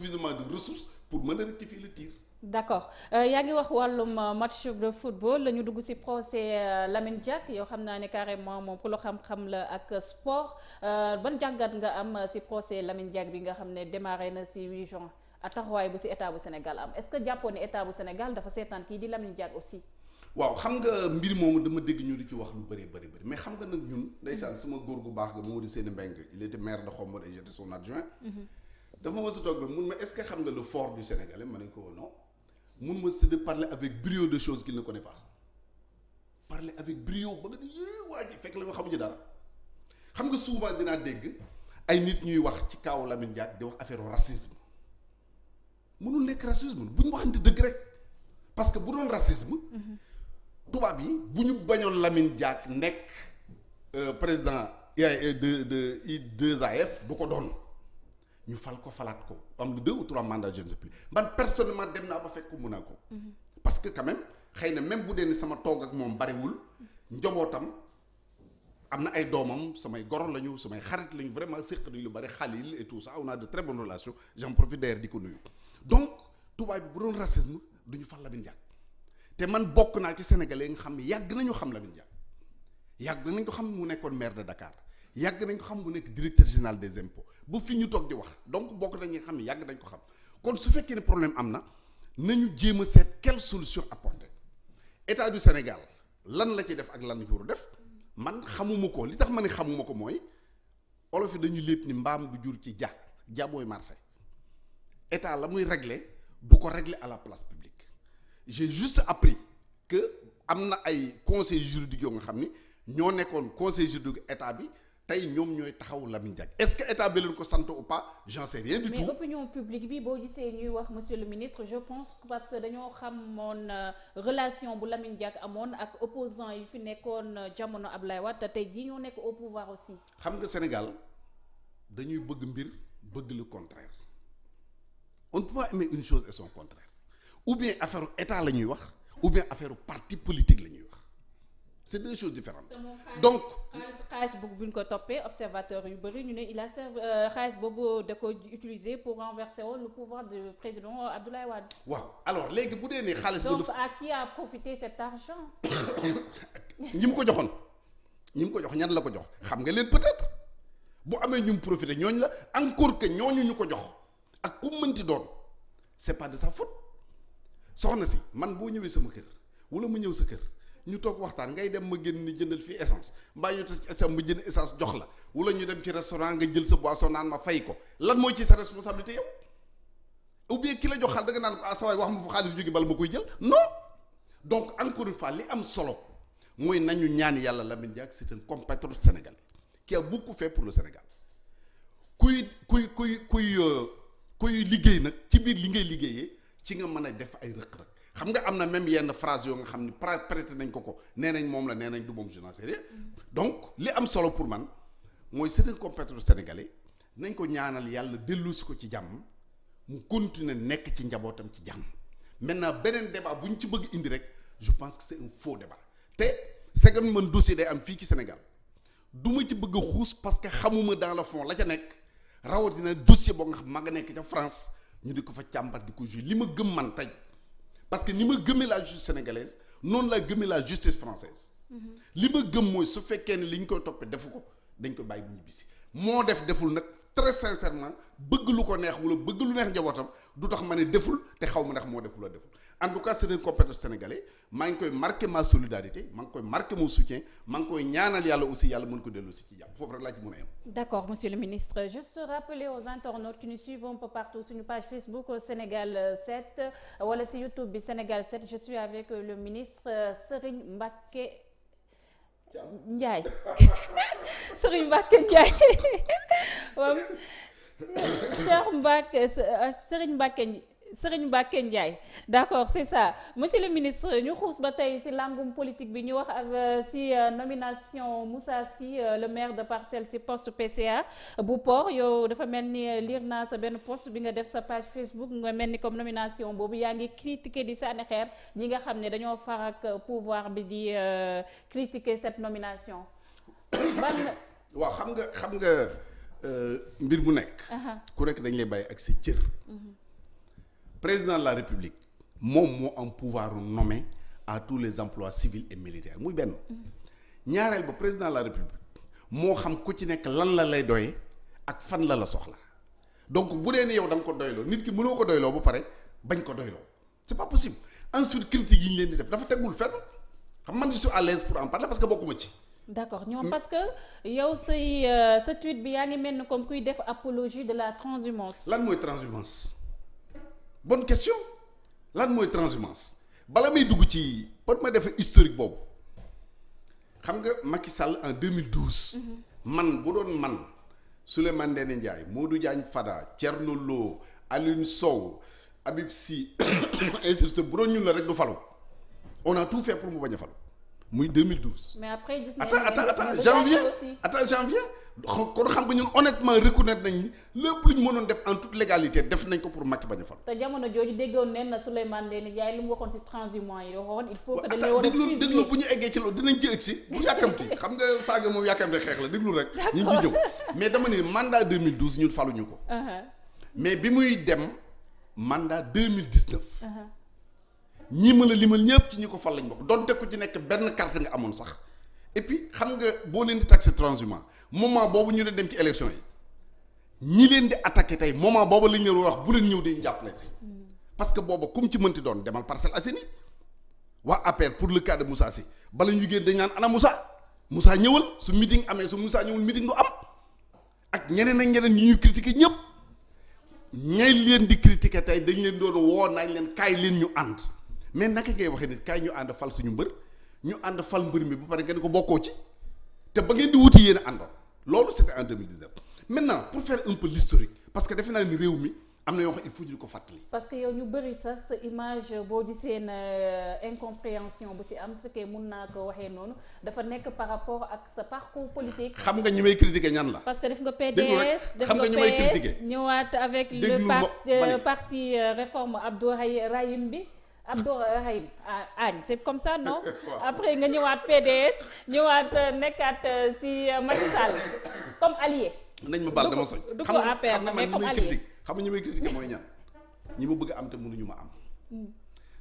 suffisamment de ressources pour mën a rectifier le tir. d'accord yaa ngi wax wàllum match de football la ñu dugg ci procès Lamine Diack yow xam naa ne carrément moom ku la xam-xam la ak sport ban jàngat nga am ci procès Lamine Diack bi nga xam ne démarré na ci 8 juin ak taxawaay bu ci état bu Sénégal am est-ce que jàppoon ne état bu Sénégal dafa seetaan kii di Lamine Diack aussi. waaw xam nga mbir moomu dama dégg ñu di ci wax lu bëri mais xam nga nag ñun ndeysaan sama góor gu baax ga Mamadou Seyni Mbengue il était maire de Khombole et j'étais son adjoint. dafa ma sa toog ba mun ma est-ce que xam nga le fort du Sénégalais ma ne ko non. mun ma c'est de parler avec brio de choses qu'il ne connaît pas parler avec brio ba nga ni yee waa ji fekk la nga xamu ci dara xam nga souvent dinaa dégg ay nit ñuy wax ci kaw Lamine Diack di wax affaire racisme mënul nekk racisme bu ñu waxante dëgg rek parce que bu doon racisme tubaab yi bu ñu bañoon Lamine Diack nekk président de I2AF du ko doon ñu fal ko falaat ko am na 2 ou 3 mandats je ne sais plus man personnellement dem naa ba fekk ko mun naa ko. parce que quand même xëy na même bu dee ni sama toog ak moom bariwul njobootam am na ay doomam samay goro lañu samay xarit lañu vraiment séq nañu lu bari Khalil et tout ça on a de très bonnes relations j'en profite d'ailleurs di ko nuyu. donc tubaab bi bu doon racisme du ñu fal Lamine Diack te man bokk naa ci sénégalais yi nga xam ne yàgg nañu xam Lamine Diack yàgg nañ ko xam mu nekkoon maire de Dakar. yàgg nañ ko xam mu nekk directeur général des impôts ba fi ñu toog di wax donc bokk nañu xam ne yàgg nañ ko xam kon su fekkee ne problème am na nañu jéem a seet quelle solution apporter état du Sénégal lan la ci def ak lan la ci war a def man xamuma ko li tax ma ne xamuma ko mooy olof yi dañu lépp ni mbaam bu jur ci ja mooy marché état la muy régler du ko régler à la place publique j'ai juste appris que am na ay conseils juridiques yoo nga xam ni ñoo nekkoon conseil juridique état bi tey ñoom ñooy taxaw Lamine Diack est-ce que état bi leen ko sant ou pas j'en sais rien du tout. mais opinion publique bi boo gisee ñuy wax monsieur le ministre je pense parce que dañoo xamoon relation bu Lamine Diack amoon ak opposants yi fi nekkoon jamono Ablaye Wade te tey jii ñoo nekk au pouvoir aussi. xam nga Sénégal dañuy bëgg mbir bëgg le contraire on ne peut pas aimer une chose et son contraire ou bien affaire état la ñuy wax ou bien affaire parti politique la ñuy wax. c'est 2 choses différentes. donc xaalis boobu bu ñu ko toppee observateur yu bëri ñu ne il a servi xaalis boobu da ko utiliser pour renverser le pouvoir du président Abdoulaye Wade. waaw alors léegi bu dee ne xaalis. donc à qui a profité cet argent. ñi mu ko joxoon ñi mu ko jox ñan la ko jox xam nga leen peut-être bu amee ñu mu profité ñooñu la encore que ñooñu ñu ko jox ak ku mënti doon c'est pas de sa faute soxna si man boo ñëwee sama kër wala mu ñëw sa kër. ñu toog waxtaan ngay dem ma génn ni jëndal fii essence mbaa ñu tas essence ma jënd essence jox la wala ñu dem ci restaurant nga jël sa boisson naan ma fay ko lan mooy ci sa responsabilité yow ou bien ki la jox xaalis da nga naan ko sa waay wax ma fu xaalis jóge bala ma koy jël non donc encore une fois li am solo mooy nañu ñaan yàlla Lamine Diack c'est un compatriote sénégalais qui a beaucoup fait pour le Sénégal kuy liggéey nag ci biir li ngay liggéeyee ci nga mën a def ay rëq-rëq xam nga am na même yenn phrase yoo nga xam ni prêté nañ ko nee nañ moom la nee nañ du moom je n'en sais rien donc li am solo pour man mooy c'est un compatriote sénégalais nañ ko ñaanal yàlla dellusi ko ci jàmm mu continuer nekk ci njabootam ci jàmm maintenant beneen débat bu ñu ci bëgg indi rek je pense que c'est un faux débat te c'est que man dossier day am fii ci Sénégal du ma ci bëgg a xuus parce que xamuma dans le fond la ca nekk rawatina dossier boo nga xam maa nga nekk ca France ñu di ko fa càmbar di ko juger li ma gëm man tey parce que ni ma gëmee la justice sénégalaise noonu laa gëmee la justice française li ma gëm mooy su fekkee ne li ñu koy toppee defu ko dañ ko bàyyi bu ñibbisi moo deful nag très sincèrement bëgg lu ko neex wala bëgg lu neex njabootam du tax ma ne deful te xaw ma ndax moo deful la deful en tout cas c'est un compatriote sénégalais maa ngi koy marquer ma solidarité maa ngi koy marquer mon soutien maa ngi koy ñaanal yàlla aussi yàlla mën ko dellu si ci jàmm foofu rek laa ci mën a yem. D'accord monsieur le ministre juste rappeler aux internautes qui nous suivent un peu partout sur une page Facebook Sénégal 7 wala si YouTube bi Sénégal 7 je suis avec le ministre Serigne Mbacké Ndiaye Serigne Mbacké Ndiaye waaw Cheikh Mbacké Serigne Mbacké Ndiaye d'accord c'est ça monsieur le ministre ñu xuus ba tey ci langum politique bi ñu wax ak ci nomination Moussa Sy le maire de Parcelles ci poste PCA bu port yow dafa mel ni lire naa sa benn post bi nga def sa page Facebook nga mel ni comme nomination boobu yaa ngi critiquer di sànni xeer ñi nga xam ne dañoo far ak pouvoir bi di critiquer cette nomination ban waaw xam nga mbir mu nekk. ku nekk dañ lay bàyyi ak sa cër. président de la république moom moo am pouvoir nommer à tous les emplois civils et militaires muy benn. ñaareel ba président de la république moo xam ku ci nekk lan la lay doyee ak fan la soxla donc bu dee ne yow da nga ko doyloo nit ki mënoo ko doyloo ba pare bañ ko doyloo c'est pas possible ensuite critique yi ñu leen di def dafa tegul fenn xam man je suis à l'aise pour en parler parce que bokkuma ci. d'accord ñoom parce que yow say sa tweet bi yaa ngi mel ni comme kuy def apologie de la transhumance. lan mooy transhumance bonne question lan mooy transhumance bala may dugg ci ba ma defee historique boobu xam nga Macky Sall en 2012. man bu doon man Souleymane Ndéné Ndiaye Modou Diagne Fada Thierno Lo Alioune Sow Habib Sy ainsi de suite bu doon ñun la rek du falu on a tout fait pour mu bañ a falu muy 2012. mais après gis nañ attends janvier kon xam nga ñun honnêtement reconnaître nañ lépp lu ñu mënoon def en toute légalité def nañ ko pour Macky bañ a falu. te jamono jooju déggoon nañ na Souleymane Ndéné Ndiaye lu mu waxoon ci transhumance yi waxoon il faut que dañ lay war a déglu bu ñu eggee ci loolu dinañ ci egg si bu yàkkamti xam nga saaga moom yàkkamti xeex la déglu rek. ñu ngi ñëw mais dama ne mandat 2012 ñun faluñu ko. mais bi muy dem mandat 2019. ñii ma la limal ñëpp ci ñi ko fal lañ bokk donte ku ci nekk benn carte nga amoon sax et puis xam nga boo leen di taxé transhumant moment boobu ñu leen dem ci élection yi ñi leen di attaqué tey moment boobu lañ leen wax bu leen ñëw dañu jàppale si parce que booba kum ci mënti doon demal Parcelles Assainies waa APR pour le cas de Moussa Sy bala ñu génn dañ naan ana Moussa ñëwal su meeting amee su Moussa ñëwul meeting du am ak ñeneen ak ñeneen ñi ñuy critiqué ñëpp ñay leen di critiqué tey dañ leen doon woo nañ leen kaay leen ñu ànd mais naka ngay waxee nit kaay ñu ànd fal suñu mbër ñu ànd fal mbër mi ba pare nga di ko bokkoo ci te ba ngeen di wuti yéen a àndoon loolu c'était en 2019 maintenant pour faire un peu l'historique parce que defe naa ni réew mi am na yoo xam il faut ñu ko fàttali. parce que yow ñu bëri sax sa image boo di seen incompréhension bu si am ce que mun naa ko waxee noonu dafa nekk par rapport ak sa parcours politique. xam nga ñi may critiquer ñan la. parce que def nga PDS def xam nga ñi may critiquer ñëwaat avec le parti réforme Abdou Rahim bi. Abdou Rahim Agne c'est comme ça non après nga ñëwaat PDS ñëwaat nekkaat ci Macky Sall comme allié. nañ ma baal dama soñ du ko APR na mais comme allié xam nga ñi may critiquer mooy ñaan ñi ma bëgg a am te mënuñu ma am.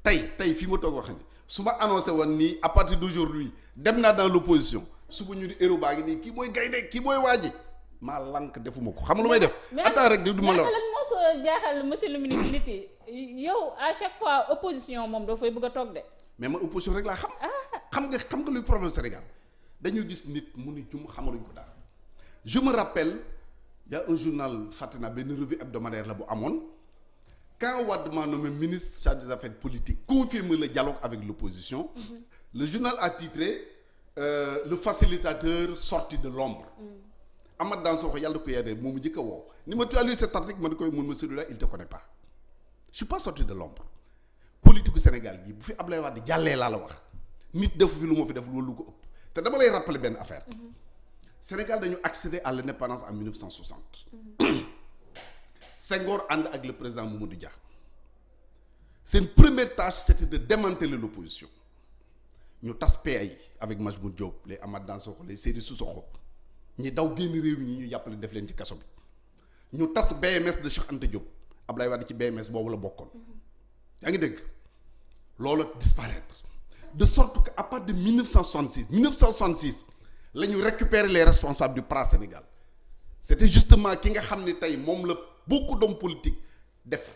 tey fii ma toog wax ni su ma annoncé woon nii à partir d'aujourd'hui dem naa dans l'opposition suba ñu di héros baa ngi nii kii mooy gaynde kii mooy waaji maa lank defuma ko xam nga lu may def. attends rek du ma la lan moo soo jaaxal monsieur le ministre nit yi yow à chaque fois opposition moom doo fay bëgg a toog de. mais man opposition rek laa xam. xam nga luy problème Sénégal dañu gis nit mu ni jum xamaluñ ko dara. je me rappelle y a un journal fàtte naa benn revue hebdomadaire la bu amoon quand Wade m'a nommé ministre chargé des affaires politiques confirme le dialogue avec l'opposition. Le journal a titré le facilitateur sorti de l'ombre. Amath Dansokho yàlla ko yore moom mu njëkk a woo ni ma tu as lu cet article ma di koy mun ma celui-là il te connaît pas je suis pas sorti de l'ombre politique gu Sénégal gi bu fi Ablaye Wade jàllee laa la wax nit defu fi lu ma fi def loolu lu ko ëpp te dama lay rappeler benn affaire Sénégal dañu accéder à l'indépendance en 1960 Senghor ànd ak le président Mamadou Dia seen première tâche c'était de démanteler l'opposition ñu tas PA yi avec Majmout Diop les Amath Dansokho les Seydou Sissoko ñi daw génn réew mi ñu jàppale def leen ci kaso bi ñu tas BMS de Cheikh Anta Diop Ablaye Wade ci BMS boobu la bokkoon yaa ngi dégg loolu disparaître de sorte que à partir de 1966 la ñu récupérer les responsables du PRA Sénégal c'était justement ki nga xam ne tey moom la beaucoup d'hommes politiques def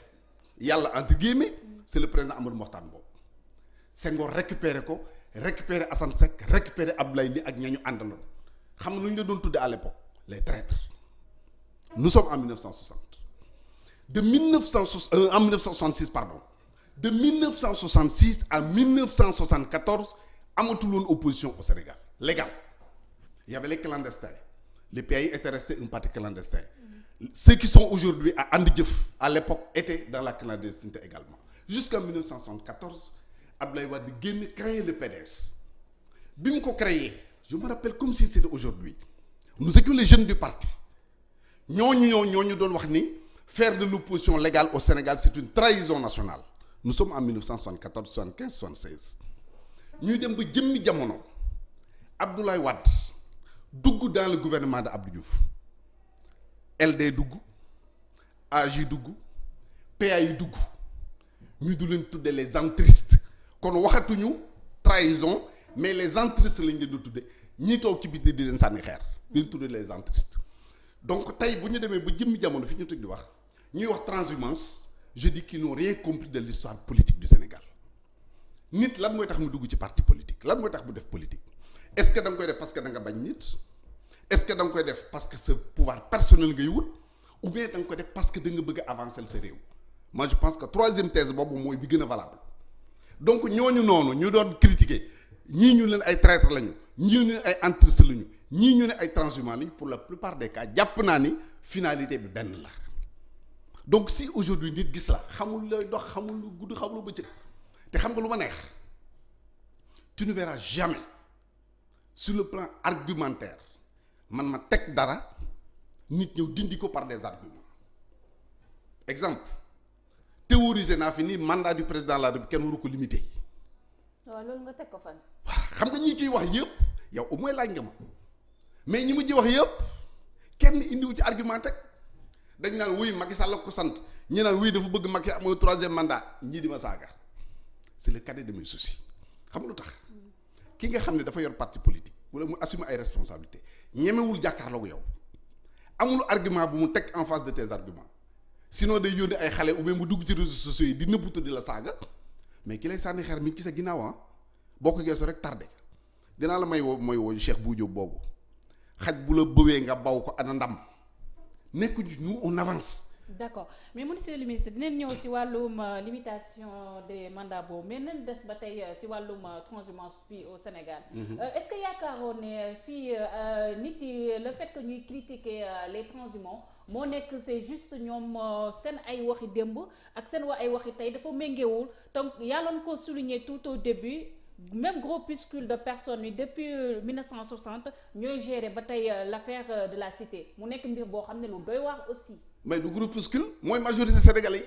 yàlla entre guillemets c'est le président Amadou Mokhtar Mbow Senghor récupérer ko récupérer Assane Seck récupérer Abdoulaye Ly ak ñañu àndaloon xam nga nu ñu la doon tudde à l'époque les traîtres nous sommes en 1960 en 1966 pardon de 1966 à 1974 amatul woon opposition au Sénégal légale il y avait les clandestins les pays étaient restés un parti clandestin ceux qui sont aujourd'hui à And Jëf à l'époque étaient dans la clandestinité également jusqu'en 1974 Abdoulaye Wade génn créer le PDS bi mu ko créer je me rappelle comme si c'était aujourd'hui nous étions les jeunes du parti ñooñu doon wax ni faire de l'opposition légale au Sénégal c'est une trahison nationale nous sommes en 1974 75 76 ñuy dem ba jëmmi jamono Abdoulaye Wade dugg dans le gouvernement de Abdou Diouf LD dugg AJ dugg PA yi dugg ñu du leen tudde les entristes kon waxatuñu trahison mais les entristes lañ leen di tudde ñii toog ci biti di leen sànni xeer di leen tudde les entristes donc tey bu ñu demee ba jëmmi jamono fi ñu tëg di wax ñuy wax transhumance je dis qu'ils n'ont rien compris de l'histoire politique du Sénégal nit lan mooy tax mu dugg ci parti politique lan mooy tax mu def politique est-ce que da nga koy def parce que da nga bañ nit est-ce que da nga koy def parce que sa pouvoir personnel ngay wut ou bien da nga koy def parce que da nga bëgg a avancer sa réew moi je pense que troisième thèse boobu mooy bi gën a valable donc ñooñu noonu ñu doon critiquer ñii ñu leen ay traître lañu ñii ñu leen ay entristes lañu ñii ñu ne ay transhumants lañu pour la plupart des cas jàpp naa ni finalité bi benn la donc si aujourd'hui nit gis la xamul looy dox xamul lu gudd xamul lu bëccëg te xam nga lu ma neex tu ne verras jamais sur le plan argumentaire man ma teg dara nit ñëw dindi ko par des arguments exemple théorisé naa fi ni mandat du président de la République kenn waru ko limité. waaw loolu nga teg ko fan. waaw xam nga ñi ciy wax yëpp yow au moins laaj nga ma mais ñi mujj wax yëpp kenn indiwu ci argument teg dañ naan wuy Macky Sall la ko sant ñi naan wuy dafa bëgg Macky mooy troisième mandat ñii di ma saaga c'est le cadet de mes soucis xam nga lu tax ki nga xam ne dafa yor parti politique wala mu assumer ay responsabilités ñemewul jàkkaarloog yow amul argument bu mu teg en face de tes arguments sinon day yónnee ay xale ou bien mu dugg ci réseaux sociaux yi di nëbbutu di la saaga mais ki lay sànni xeer mi ngi ci sa ginnaaw boo ko geesu rek tardé dinaa la mooy woo Cheikh Bou Diop boobu xaj bu la bëwee nga baw ko ana ndam nekkuñu nous on avance. d'accord mais monsieur le ministre dinañ ñëw ci wàllum limitation des mandats boobu mais nañ des ba tey ci wàllum transhumance fii au Sénégal. Est-ce que yaakaaroon ne fii nit yi le fait que ñuy critiquer les transhumants moo nekk c'est juste ñoom seen ay waxi démb ak seen ay waxi tey dafa méngewul donc yàlla ko souligner tout au début même groupuscule de personnes yi depuis 1960 ñooy gérer ba tey l'affaire de la cité mu nekk mbir boo xam ne lu doy waar aussi. mais du groupuscule mooy majorité sénégalais yi